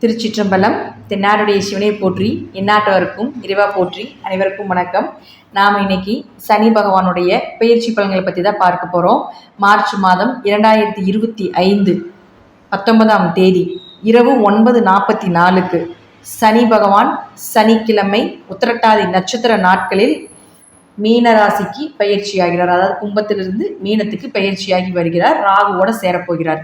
திருச்சிற்றம்பலம். தென்னாடுடைய சிவனை போற்றி, எந்நாட்டவருக்கும் இறைவா போற்றி. அனைவருக்கும் வணக்கம். நாம் இன்னைக்கு சனி பகவானுடைய பெயர்ச்சி பலன்களை பற்றி தான் பார்க்க போகிறோம். மார்ச் மாதம் 2025 19ஆம் தேதி இரவு 9:44 சனி பகவான் சனிக்கிழமை உத்திரட்டாதி நட்சத்திர நாட்களில் மீனராசிக்கு பயிற்சியாகிறார். அதாவது கும்பத்திலிருந்து மீனத்துக்கு பயிற்சியாகி வருகிறார். ராகுவோட சேரப்போகிறார்.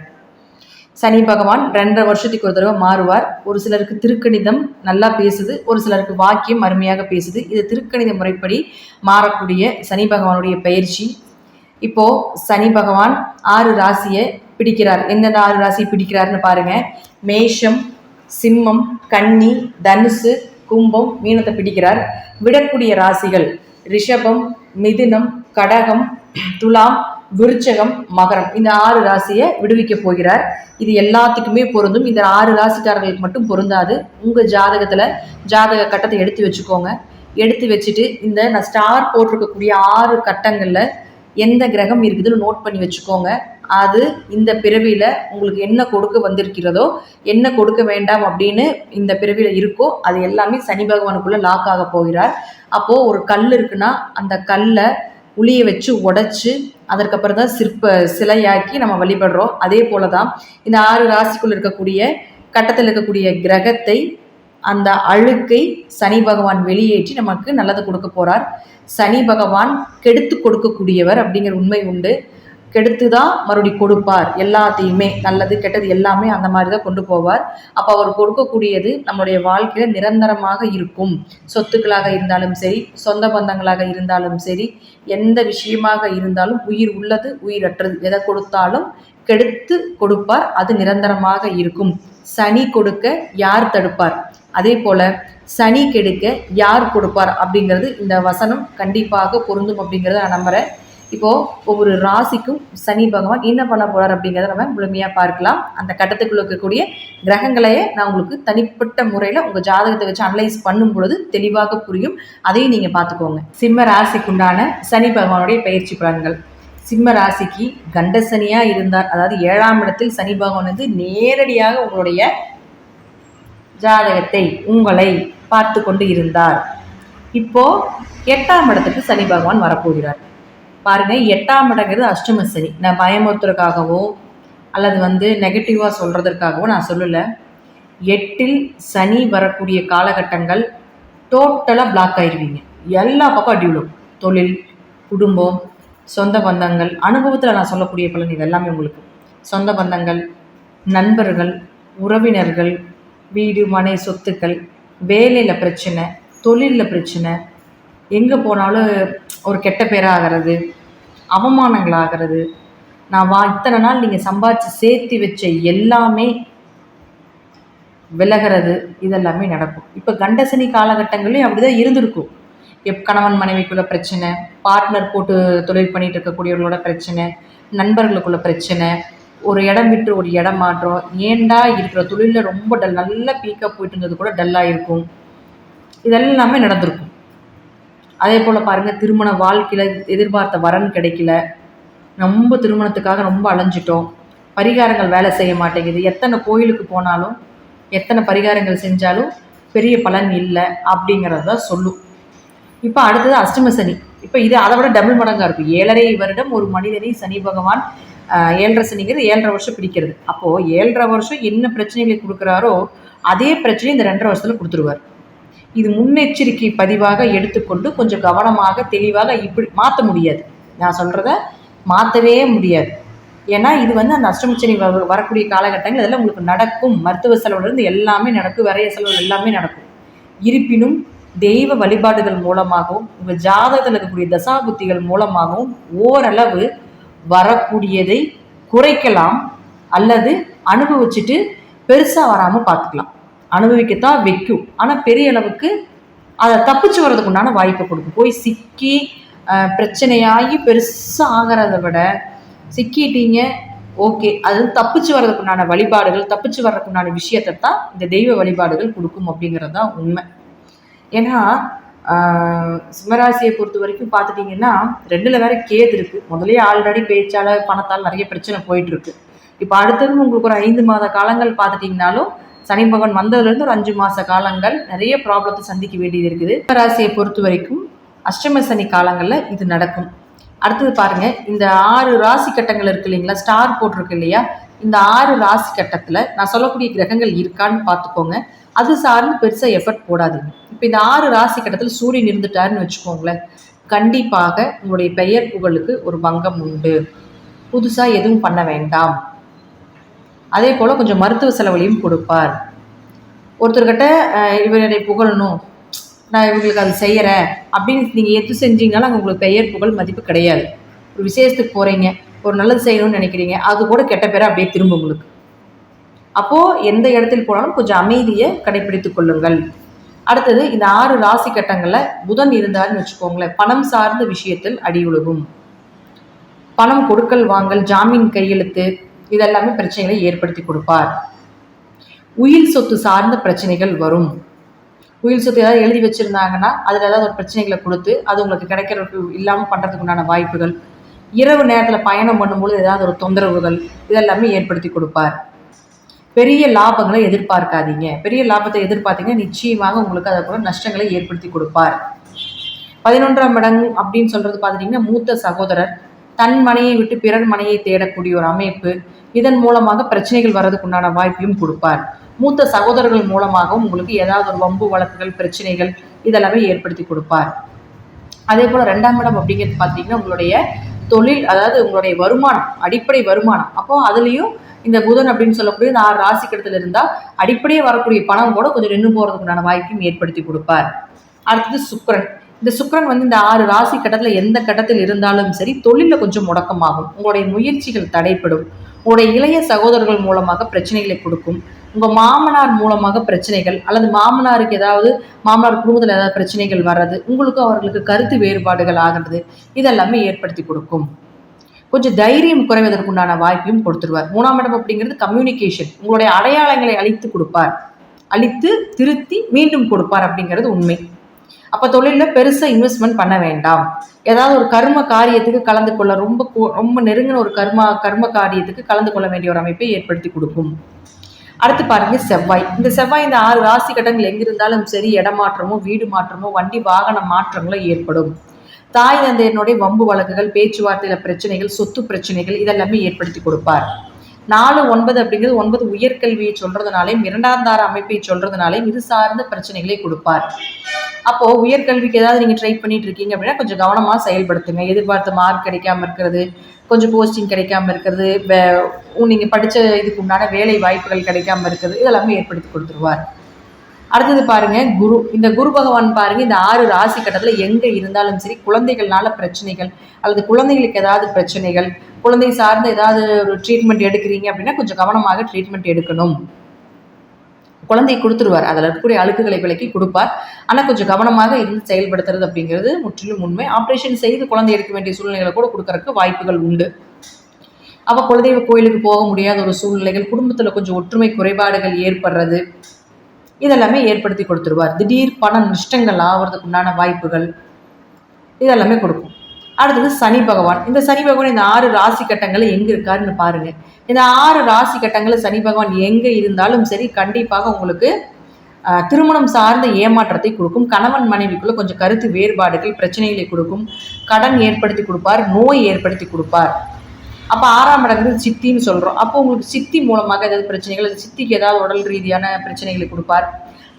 சனி பகவான் 2.5 வருஷத்துக்கு ஒரு தடவை மாறுவார். ஒரு சிலருக்கு திருக்கணிதம் நல்லா பேசுது, ஒரு சிலருக்கு வாக்கியம் அருமையாக பேசுது. இது திருக்கணித முறைப்படி மாறக்கூடிய சனி பகவானுடைய பயிற்சி. இப்போது சனி பகவான் 6 ராசியை பிடிக்கிறார். எந்தெந்த 6 ராசியை பிடிக்கிறாருன்னு பாருங்கள். மேஷம், சிம்மம், கன்னி, தனுசு, கும்பம், மீனத்தை பிடிக்கிறார். விடக்கூடிய ராசிகள் ரிஷபம், மிதுனம், கடகம், துலாம், விருச்சகம், மகரம். இந்த 6 ராசியை விடுவிக்க போகிறார். இது எல்லாத்துக்குமே பொருந்தும். இந்த 6 ராசிக்காரர்களுக்கு மட்டும் பொருந்தாது. உங்கள் ஜாதகத்தில் ஜாதக கட்டத்தை எடுத்து வச்சுக்கோங்க. எடுத்து வச்சுட்டு இந்த நான் ஸ்டார் போட்டிருக்கக்கூடிய 6 கட்டங்களில் எந்த கிரகம் இருக்குதுன்னு நோட் பண்ணி வச்சுக்கோங்க. அது இந்த பிறவியில் உங்களுக்கு என்ன கொடுக்க வந்திருக்கிறதோ, என்ன கொடுக்க வேண்டாம் அப்படின்னு இந்த பிறவியில் இருக்கோ, அது எல்லாமே சனி பகவானுக்குள்ளே லாக் ஆக போகிறார். அப்போது ஒரு கல் இருக்குன்னா அந்த கல்லை உளியை வச்சு உடைச்சி அதற்கப்புறம் தான் சிலையாக்கி நம்ம வழிபடுறோம். அதே போல தான் இந்த 6 ராசிக்குள் இருக்கக்கூடிய கட்டத்தில் இருக்கக்கூடிய கிரகத்தை, அந்த அழுக்கை சனி பகவான் வெளியேற்றி நமக்கு நல்லது கொடுக்க போகிறார். சனி பகவான் கெடுத்து கொடுக்கக்கூடியவர் அப்படிங்கிற உண்மை உண்டு. கெடுத்து தான் மறுபடி கொடுப்பார். எல்லாத்தையுமே நல்லது கெட்டது எல்லாமே அந்த மாதிரி தான் கொண்டு போவார். அப்போ அவர் கொடுக்கக்கூடியது நம்மளுடைய வாழ்க்கையில் நிரந்தரமாக இருக்கும். சொத்துக்களாக இருந்தாலும் சரி, சொந்த பந்தங்களாக இருந்தாலும் சரி, எந்த விஷயமாக இருந்தாலும், உயிர் உள்ளது உயிரற்றது எதை கொடுத்தாலும் கெடுத்து கொடுப்பார். அது நிரந்தரமாக இருக்கும். சனி கொடுக்க யார் தடுப்பார்? அதே போல சனி கெடுக்க யார் கொடுப்பார் அப்படிங்கிறது இந்த வசனம் கண்டிப்பாக பொருந்தும் அப்படிங்கிறத நான் நம்புகிறேன். இப்போது ஒவ்வொரு ராசிக்கும் சனி பகவான் என்ன பண்ண போகிறார் அப்படிங்கிறத நம்ம முழுமையாக பார்க்கலாம். அந்த கட்டத்துக்குள்ள இருக்கக்கூடிய கிரகங்களையே நான் உங்களுக்கு தனிப்பட்ட முறையில் உங்கள் ஜாதகத்தை வச்சு அனலைஸ் பண்ணும் பொழுது தெளிவாக புரியும். அதையும் நீங்கள் பார்த்துக்கோங்க. சிம்ம ராசிக்குண்டான சனி பகவானுடைய பயிற்சி பலன்கள். சிம்ம ராசிக்கு கண்டசனியாக இருந்தார். அதாவது 7ஆம் இடத்தில் சனி பகவான் வந்து நேரடியாக உங்களுடைய ஜாதகத்தை உங்களை பார்த்து கொண்டு இருந்தார். இப்போது 8ஆம் இடத்துக்கு சனி பகவான் வரப்போகிறார். பாருங்கள், 8ஆம் இடங்கிறது அஷ்டம சனி. நான் பயமுறுத்துறதுக்காகவோ அல்லது நெகட்டிவாக சொல்கிறதுக்காகவோ நான் சொல்லலை. 8இல் சனி வரக்கூடிய காலகட்டங்கள் டோட்டலாக பிளாக் ஆகிடுவீங்க. எல்லா பக்கம் அடி விடும். தொழில், குடும்பம், சொந்த பந்தங்கள், அனுபவத்தில் நான் சொல்லக்கூடிய பலன் இது எல்லாமே உங்களுக்கு. சொந்த பந்தங்கள், நண்பர்கள், உறவினர்கள், வீடு மனை சொத்துக்கள், வேலையில் பிரச்சனை, தொழிலில் பிரச்சனை, எங்கே போனாலும் ஒரு கெட்ட பேராக ஆகிறது, அவமானங்கள் ஆகிறது, நான் இத்தனை நாள் நீங்கள் சம்பாதிச்சு சேர்த்து வச்ச எல்லாமே விலகிறது, இதெல்லாமே நடக்கும். இப்போ கண்டசனி காலகட்டங்களையும் அப்படி தான் இருந்திருக்கும். கணவன் மனைவிக்குள்ள பிரச்சனை, பார்ட்னர் போட்டு தொழில் பண்ணிகிட்டு இருக்கக்கூடியவர்களோட பிரச்சனை, நண்பர்களுக்குள்ள பிரச்சனை, ஒரு இடம் விட்டு ஒரு இடம் மாற்றம், ஏண்டா இருக்கிற தொழிலில் ரொம்ப நல்லா பீக்காக போயிட்டு இருந்தது கூட டல்லாக இருக்கும். இதெல்லாமே நடந்திருக்கும். அதே போல் பாருங்கள், திருமண வாழ்க்கையில் எதிர்பார்த்த வரன் கிடைக்கல, ரொம்ப திருமணத்துக்காக ரொம்ப அலைஞ்சிட்டோம், பரிகாரங்கள் வேலை செய்ய மாட்டேங்குது, எத்தனை கோயிலுக்கு போனாலும் எத்தனை பரிகாரங்கள் செஞ்சாலும் பெரிய பலன் இல்லை அப்படிங்கிறது தான் சொல்லும். இப்போ அடுத்தது அஷ்டம சனி. இப்போ இது அதை விட டபுள் மடங்காக இருக்கும். 7.5 வருடம் ஒரு மனிதனை சனி பகவான் 7.5 சனிங்கிறது 7.5 வருஷம் பிடிக்கிறது. அப்போது 7.5 வருஷம் என்ன பிரச்சனைகளை கொடுக்குறாரோ அதே பிரச்சனையை இந்த 2.5 வருஷத்தில் கொடுத்துருவார். இது முன்னெச்சரிக்கை பதிவாக எடுத்துக்கொண்டு கொஞ்சம் கவனமாக தெளிவாக இப்படி மாற்ற முடியாது. நான் சொல்கிறத மாற்றவே முடியாது. ஏன்னா இது அந்த அஷ்டமச்சனி வரக்கூடிய காலகட்டங்கள் இதெல்லாம் உங்களுக்கு நடக்கும். மருத்துவ செலவுலேருந்து எல்லாமே நடக்கும், விரைய செலவு எல்லாமே நடக்கும். இருப்பினும் தெய்வ வழிபாடுகள் மூலமாகவும் உங்கள் ஜாதகத்தில் இருக்கக்கூடிய தசாபுத்திகள் மூலமாகவும் ஓரளவு வரக்கூடியதை குறைக்கலாம் அல்லது அனுபவிச்சுட்டு பெருசாக வராமல் பார்த்துக்கலாம். அனுபவிக்கத்தான் வைக்கும், ஆனால் பெரிய அளவுக்கு அதை தப்பிச்சு வர்றதுக்கு உண்டான வாய்ப்பை கொடுக்கும். போய் சிக்கி பிரச்சனையாகி பெருசாக ஆகிறத விட சிக்கிட்டீங்க, ஓகே, அது தப்பிச்சு வர்றதுக்கு உண்டான வழிபாடுகள், தப்பிச்சு வர்றதுக்கு உண்டான விஷயத்தை தான் இந்த தெய்வ வழிபாடுகள் கொடுக்கும் அப்படிங்கிறது தான் உண்மை. ஏன்னா சிம்மராசியை பொறுத்த வரைக்கும் பார்த்துட்டிங்கன்னா 2ல் வேறு கேது இருக்குது. முதலே ஆல்ரெடி பேச்சால் பணத்தால் நிறைய பிரச்சனை போயிட்டுருக்கு. இப்போ அடுத்தது உங்களுக்கு ஒரு 5 மாத காலங்கள் பார்த்துட்டிங்கனாலும் சனி பகவான் வந்ததுலேருந்து ஒரு 5 மாத காலங்கள் நிறைய ப்ராப்ளத்தை சந்திக்க வேண்டியது இருக்குது. ராசியை பொறுத்த வரைக்கும் அஷ்டம சனி காலங்களில் இது நடக்கும். அடுத்தது பாருங்கள், இந்த 6 ராசி கட்டங்கள் இருக்குது இல்லைங்களா, ஸ்டார் போட்டிருக்கு இல்லையா, இந்த 6 ராசி கட்டத்தில் நான் சொல்லக்கூடிய கிரகங்கள் இருக்கான்னு பார்த்துக்கோங்க. அது சார்ந்து பெருசாக எஃபர்ட் போடாதீங்க. இப்போ இந்த 6 ராசி கட்டத்தில் சூரியன் இருந்துட்டாருன்னு வச்சுக்கோங்களேன், கண்டிப்பாக உங்களுடைய பெயர் புகழுக்கு ஒரு பங்கம் உண்டு. புதுசாக எதுவும் பண்ண வேண்டாம். அதே போல் கொஞ்சம் மருத்துவ செலவுலையும் கொடுப்பார். ஒருத்தர்கிட்ட இவரை புகழணும், நான் இவங்களுக்கு அது செய்கிறேன் அப்படின்னு நீங்கள் எது செஞ்சீங்கனாலும் அங்கே உங்களுக்கு பெயர் புகழ் மதிப்பு கிடையாது. ஒரு விசேஷத்துக்கு போகிறீங்க, ஒரு நல்லது செய்யணும்னு நினைக்கிறீங்க, அது கூட கெட்ட பேரை அப்படியே திரும்ப உங்களுக்கு. அப்போது எந்த இடத்தில் போனாலும் கொஞ்சம் அமைதியை கடைபிடித்து கொள்ளுங்கள். அடுத்தது இந்த 6 ராசி கட்டங்களில் புதன் இருந்தாருன்னு வச்சுக்கோங்களேன், பணம் சார்ந்த விஷயத்தில் அடி உழுகும். பணம் கொடுக்கல் வாங்கல், ஜாமீன் கையெழுத்து, இதெல்லாமே பிரச்சனைகளை ஏற்படுத்தி கொடுப்பார். உயிர் சொத்து சார்ந்த பிரச்சனைகள் வரும். உயிர் சொத்து ஏதாவது எழுதி வச்சுருந்தாங்கன்னா அதில் ஏதாவது ஒரு பிரச்சனைகளை கொடுத்து அது உங்களுக்கு கிடைக்கிறதுக்கு இல்லாமல் பண்ணுறதுக்கு உண்டான வாய்ப்புகள், இரவு நேரத்தில் பயணம் பண்ணும்போது ஏதாவது ஒரு தொந்தரவுகள், இதெல்லாமே ஏற்படுத்தி கொடுப்பார். பெரிய லாபங்களை எதிர்பார்க்காதீங்க. பெரிய லாபத்தை எதிர்பார்த்தீங்கன்னா நிச்சயமாக உங்களுக்கு அதை கூட நஷ்டங்களை ஏற்படுத்தி கொடுப்பார். 11ஆம் இடம் அப்படின்னு சொல்கிறது பார்த்துட்டிங்கன்னா மூத்த சகோதரர் தன் மனையை விட்டு பிறர் மனையை தேடக்கூடிய ஒரு அமைப்பு. இதன் மூலமாக பிரச்சனைகள் வர்றதுக்கு உண்டான வாய்ப்பையும் கொடுப்பார். மூத்த சகோதரர்கள் மூலமாகவும் உங்களுக்கு ஏதாவது ஒரு வம்பு வழக்குகள், பிரச்சனைகள் இதெல்லாமே ஏற்படுத்தி கொடுப்பார். அதே போல் 2ஆம் இடம் அப்படிங்கிறது பார்த்தீங்கன்னா உங்களுடைய தொழில், அதாவது உங்களுடைய வருமானம், அடிப்படை வருமானம். அப்போ அதுலேயும் இந்த புதன் அப்படின்னு சொல்லக்கூடிய இந்த 6 ராசி கட்டத்தில் இருந்தால் அடிப்படையே வரக்கூடிய பணம் கூட கொஞ்சம் நின்று போகிறதுக்குண்டான வாய்ப்பையும் ஏற்படுத்தி கொடுப்பார். அடுத்தது சுக்கிரன். இந்த சுக்கிரன் வந்து இந்த 6 ராசி கட்டத்தில் எந்த கட்டத்தில் இருந்தாலும் சரி தொழிலில் கொஞ்சம் முடக்கமாகும். உங்களுடைய முயற்சிகள் தடைப்படும். உங்களுடைய இளைய சகோதரர்கள் மூலமாக பிரச்சனைகளை கொடுக்கும். உங்கள் மாமனார் மூலமாக பிரச்சனைகள், அல்லது மாமனாருக்கு ஏதாவது மாமனார் குடும்பத்தில் ஏதாவது பிரச்சனைகள் வர்றது, உங்களுக்கும் அவர்களுக்கு கருத்து வேறுபாடுகள் ஆகிறது, இதெல்லாமே ஏற்படுத்தி கொடுக்கும். கொஞ்சம் தைரியம் குறைவதற்குண்டான வாய்ப்பையும் கொடுத்துருவார். 3ஆம் இடம் அப்படிங்கிறது கம்யூனிகேஷன். உங்களுடைய அடையாளங்களை அழித்து கொடுப்பார், அழித்து திருத்தி மீண்டும் கொடுப்பார் அப்படிங்கிறது உண்மை. அப்போ தொழிலில் பெருசாக இன்வெஸ்ட்மெண்ட் பண்ண வேண்டாம். ஏதாவது ஒரு கர்ம காரியத்துக்கு கலந்து கொள்ள, ரொம்ப நெருங்கின ஒரு கர்ம காரியத்துக்கு கலந்து கொள்ள வேண்டிய ஒரு அமைப்பை ஏற்படுத்தி கொடுக்கும். அடுத்து பாருங்க செவ்வாய். இந்த செவ்வாய் இந்த 6 ராசி கட்டங்கள் எங்கிருந்தாலும் சரி இடமாற்றமோ, வீடு மாற்றமோ, வண்டி வாகன மாற்றங்களோ ஏற்படும். தாய் தந்தையனுடைய வம்பு வழக்குகள், பேச்சுவார்த்தையில பிரச்சனைகள், சொத்து பிரச்சனைகள் இதெல்லாமே ஏற்படுத்தி கொடுப்பார். 4, 9 அப்படிங்கிறது 9 உயர்கல்வியை சொல்றதுனாலையும் 2ஆம் தார அமைப்பை சொல்றதுனாலையும் இது சார்ந்த பிரச்சனைகளை கொடுப்பார். அப்போ உயர்கல்விக்கு ஏதாவது நீங்க ட்ரை பண்ணிட்டு இருக்கீங்க அப்படின்னா கொஞ்சம் கவனமா செயல்படுத்துங்க. எதிர்பார்த்த மார்க் கிடைக்காம இருக்கிறது, கொஞ்சம் போஸ்டிங் கிடைக்காம இருக்கிறது, நீங்க படிச்ச இதுக்கு உண்டான வேலை வாய்ப்புகள் கிடைக்காம இருக்கிறது, இதெல்லாமே ஏற்படுத்தி கொடுத்துருவார். அடுத்தது பாருங்க குரு. இந்த குரு பகவான் பாருங்க இந்த 6 ராசி கட்டத்தில் எங்க இருந்தாலும் சரி குழந்தைகள்னால பிரச்சனைகள், அல்லது குழந்தைகளுக்கு ஏதாவது பிரச்சனைகள், குழந்தை சார்ந்த ஏதாவது ஒரு ட்ரீட்மெண்ட் எடுக்கிறீங்க அப்படின்னா கொஞ்சம் கவனமாக ட்ரீட்மெண்ட் எடுக்கணும். குழந்தையை கொடுத்துருவார், அதில் இருக்கக்கூடிய அழுக்குகளை விலக்கி கொடுப்பார். ஆனால் கொஞ்சம் கவனமாக இருந்து செயல்படுத்துறது அப்படிங்கிறது முற்றிலும் உண்மை. ஆப்ரேஷன் செய்து குழந்தை எடுக்க வேண்டிய சூழ்நிலைகளை கூட கொடுக்கறதுக்கு வாய்ப்புகள் உண்டு. அப்போ குலதெய்வ கோயிலுக்கு போக முடியாத ஒரு சூழ்நிலைகள், குடும்பத்தில் கொஞ்சம் ஒற்றுமை குறைபாடுகள் ஏற்படுறது, இதெல்லாமே ஏற்படுத்தி கொடுத்துருவார். திடீர் பண நஷ்டங்கள் ஆகிறதுக்கு உண்டான வாய்ப்புகள் இதெல்லாமே கொடுக்கும். அடுத்தது சனி பகவான். இந்த சனி பகவான் இந்த 6 ராசி கட்டங்களில் எங்கே இருக்காருன்னு பாருங்க. இந்த 6 ராசி கட்டங்களில் சனி பகவான் எங்கே இருந்தாலும் சரி கண்டிப்பாக உங்களுக்கு திருமணம் சார்ந்த ஏமாற்றத்தை கொடுக்கும். கணவன் மனைவிக்குள்ள கொஞ்சம் கருத்து வேறுபாடுகள், பிரச்சனைகளை கொடுக்கும். கடன் ஏற்படுத்தி கொடுப்பார், நோய் ஏற்படுத்தி கொடுப்பார். அப்போ 6ஆம் இடங்கிறது சித்தின்னு சொல்கிறோம். அப்போ உங்களுக்கு சித்தி மூலமாக ஏதாவது பிரச்சனைகள், அது சித்திக்கு ஏதாவது உடல் ரீதியான பிரச்சனைகளை கொடுப்பார்.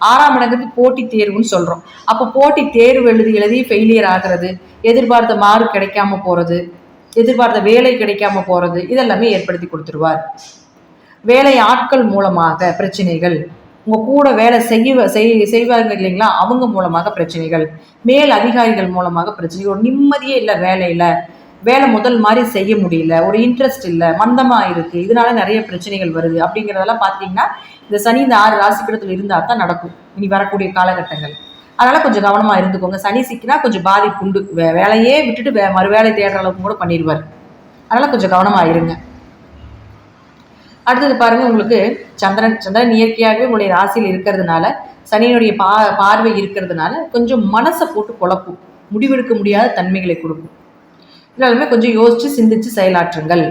6ஆம் இடங்கிறது போட்டி தேர்வுன்னு சொல்கிறோம். அப்போ போட்டி தேர்வு எழுதி ஃபெயிலியர் ஆகிறது, எதிர்பார்த்த மார்க் கிடைக்காம போகிறது, எதிர்பார்த்த வேலை கிடைக்காம போகிறது, இதெல்லாமே ஏற்படுத்தி கொடுத்துருவார். வேலை ஆட்கள் மூலமாக பிரச்சனைகள், உங்கள் கூட வேலை செய்வாங்க இல்லைங்களா, அவங்க மூலமாக பிரச்சனைகள், மேல் அதிகாரிகள் மூலமாக பிரச்சனைகள், ஒரு நிம்மதியே இல்லை வேலையில், வேலை முதல் மாதிரி செய்ய முடியல, ஒரு இன்ட்ரெஸ்ட் இல்லை, மந்தமாக இருக்குது, இதனால நிறைய பிரச்சனைகள் வருது அப்படிங்கிறதெல்லாம் பார்த்தீங்கன்னா இந்த சனி இந்த 6 ராசிக்கிடத்தில் இருந்தால் தான் நடக்கும் இனி வரக்கூடிய காலகட்டங்கள். அதனால் கொஞ்சம் கவனமாக இருந்துக்கோங்க. சனி சிக்கினா கொஞ்சம் பாதிப்பு உண்டு. வேலையே விட்டுட்டு மறு வேலை தேடுற அளவுக்கு கூட பண்ணிடுவார். அதனால் கொஞ்சம் கவனமாக இருங்க. அடுத்தது பாருங்க, உங்களுக்கு சந்திரன் இயற்கையாகவே உங்களுடைய ராசியில் இருக்கிறதுனால, சனியினுடைய பார்வை இருக்கிறதுனால கொஞ்சம் மனசை போட்டு குழப்பும், முடிவெடுக்க முடியாத தன்மைகளை கொடுக்கும். இதனாலுமே கொஞ்சம் யோசிச்சு சிந்திச்சு செயலாற்றுங்கள்.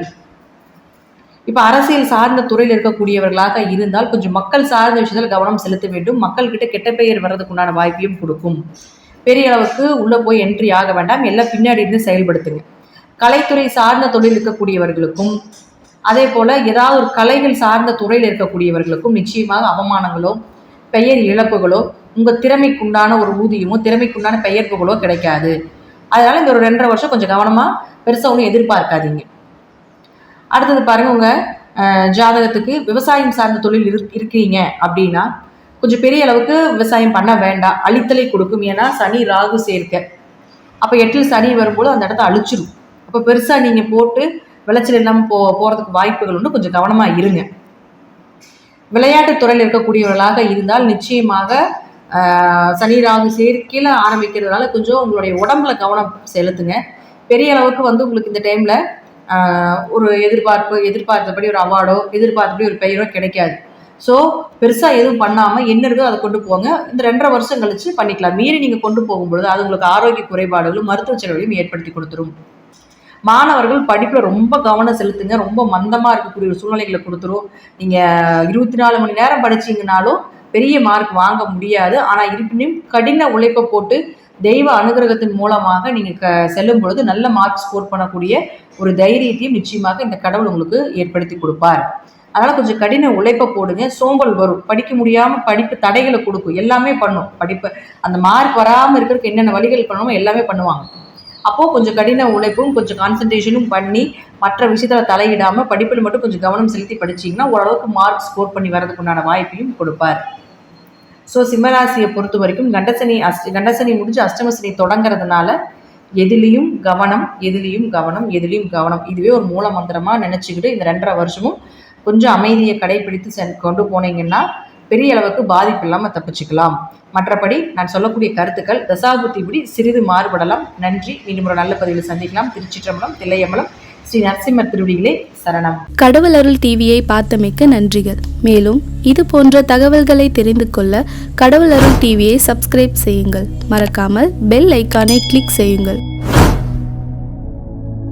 இப்போ அரசியல் சார்ந்த துறையில் இருக்கக்கூடியவர்களாக இருந்தால் கொஞ்சம் மக்கள் சார்ந்த விஷயத்தில் கவனம் செலுத்த வேண்டும். மக்கள்கிட்ட கெட்ட பெயர் வர்றதுக்கு உண்டான வாய்ப்பையும் கொடுக்கும். பெரிய அளவுக்கு உள்ளே போய் என்ட்ரி ஆக வேண்டாம், எல்லாம் பின்னாடி இருந்து செயல்படுத்துங்க. கலைத்துறை சார்ந்த தொழில் இருக்கக்கூடியவர்களுக்கும் அதே போல் ஏதாவது ஒரு கலைகள் சார்ந்த துறையில் இருக்கக்கூடியவர்களுக்கும் நிச்சயமாக அவமானங்களோ பெயர் இழப்புகளோ உங்கள் திறமைக்குண்டான ஒரு ஊதியமோ திறமைக்குண்டான பெயர் புகழோ கிடைக்காது. அதனால் இந்த ஒரு 2.5 வருஷம் கொஞ்சம் கவனமாக பெருசாக ஒன்றும் எதிர்பார்க்காதீங்க. அடுத்தது பாருங்கள், உங்கள் ஜாதகத்துக்கு விவசாயம் சார்ந்த தொழில் இருக்கிறீங்க அப்படின்னா கொஞ்சம் பெரிய அளவுக்கு விவசாயம் பண்ண வேண்டாம், அழித்தலை கொடுக்கும். ஏன்னா சனி ராகு சேர்க்க, அப்போ 8ல் சனி வரும்போது அந்த இடத்த அழிச்சிடும். அப்போ பெருசாக நீங்கள் போட்டு விளைச்சல் இல்லாமல் போகிறதுக்கு வாய்ப்புகள் உண்டு, கொஞ்சம் கவனமாக இருங்க. விளையாட்டுத் துறையில் இருக்கக்கூடியவர்களாக இருந்தால் நிச்சயமாக சனி ராகு சேர்க்கையில் ஆரம்பிக்கிறதுனால கொஞ்சம் உங்களுடைய உடம்புல கவனம் செலுத்துங்க. பெரிய அளவுக்கு உங்களுக்கு இந்த டைமில் ஒரு எதிர்பார்த்தபடி ஒரு அவார்டோ எதிர்பார்த்தபடி ஒரு பெயரோ கிடைக்காது. ஸோ பெருசாக எதுவும் பண்ணாமல் என்ன இருக்கோ அதை கொண்டு போங்க. இந்த 2.5 வருஷம் கழிச்சு பண்ணிக்கலாம். மீறி நீங்கள் கொண்டு போகும்பொழுது அது உங்களுக்கு ஆரோக்கிய குறைபாடுகளும் மருத்துவ செலவுகளையும் ஏற்படுத்தி கொடுத்துரும். மாணவர்கள் படிப்பில் ரொம்ப கவனம் செலுத்துங்க. ரொம்ப மந்தமாக இருக்கக்கூடிய ஒரு சூழ்நிலைகளை கொடுத்துரும். நீங்கள் 24 மணி நேரம் படிச்சிங்கனாலும் பெரிய மார்க் வாங்க முடியாது. ஆனால் இருப்பினும் கடின உழைப்பை போட்டு தெய்வ அனுகிரகத்தின் மூலமாக நீங்கள் செல்லும் பொழுது நல்ல மார்க் ஸ்கோர் பண்ணக்கூடிய ஒரு தைரியத்தையும் நிச்சயமாக இந்த கடவுள் உங்களுக்கு ஏற்படுத்தி கொடுப்பார். அதனால் கொஞ்சம் கடின உழைப்பை போடுங்க. சோம்பல் வரும், படிக்க முடியாமல் படிப்பு தடைகளை கொடுக்கும், எல்லாமே பண்ணும். படிப்பு அந்த மார்க் வராமல் இருக்கிறதுக்கு என்னென்ன வழிகள் பண்ணணுமோ எல்லாமே பண்ணுவாங்க. அப்போது கொஞ்சம் கடின உழைப்பும் கொஞ்சம் கான்சன்ட்ரேஷனும் பண்ணி மற்ற விஷயத்தில் தலையிடாமல் படிப்பில் மட்டும் கொஞ்சம் கவனம் செலுத்தி படிச்சிங்கன்னா ஓரளவுக்கு மார்க் ஸ்கோர் பண்ணி வரதுக்கு உண்டான வாய்ப்பையும் கொடுப்பார். ஸோ சிம்மராசியை பொறுத்த வரைக்கும் கண்டசனி முடிஞ்சு அஷ்டமசனி தொடங்கிறதுனால எதிலையும் கவனம், எதிலையும் கவனம், எதிலையும் கவனம். இதுவே ஒரு மூல மந்திரமாக நினச்சிக்கிட்டு இந்த 2.5 வருஷமும் கொஞ்சம் அமைதியை கடைபிடித்து கொண்டு போனீங்கன்னா பெரிய அளவுக்கு பாதிப்பு இல்லாமல் தப்பிச்சுக்கலாம். மற்றபடி நான் சொல்லக்கூடிய கருத்துக்கள் தசாபுத்திபடி சிறிது மாறுபடலாம். நன்றி. மீண்டும் ஒரு நல்ல பதிவில் சந்திக்கலாம். திருச்சிற்றம்பலம், தில்லையம்பலம், ஸ்ரீ நரசிம்மர் திருவடிகளே சரணம். கடவுள் அருள் டிவியை பார்த்தமைக்கு நன்றிகள். மேலும் இது போன்ற தகவல்களை தெரிந்து கொள்ள கடவுள் அருள் டிவியை சப்ஸ்கிரைப் செய்யுங்கள். மறக்காமல் பெல் ஐக்கானை கிளிக் செய்யுங்கள்.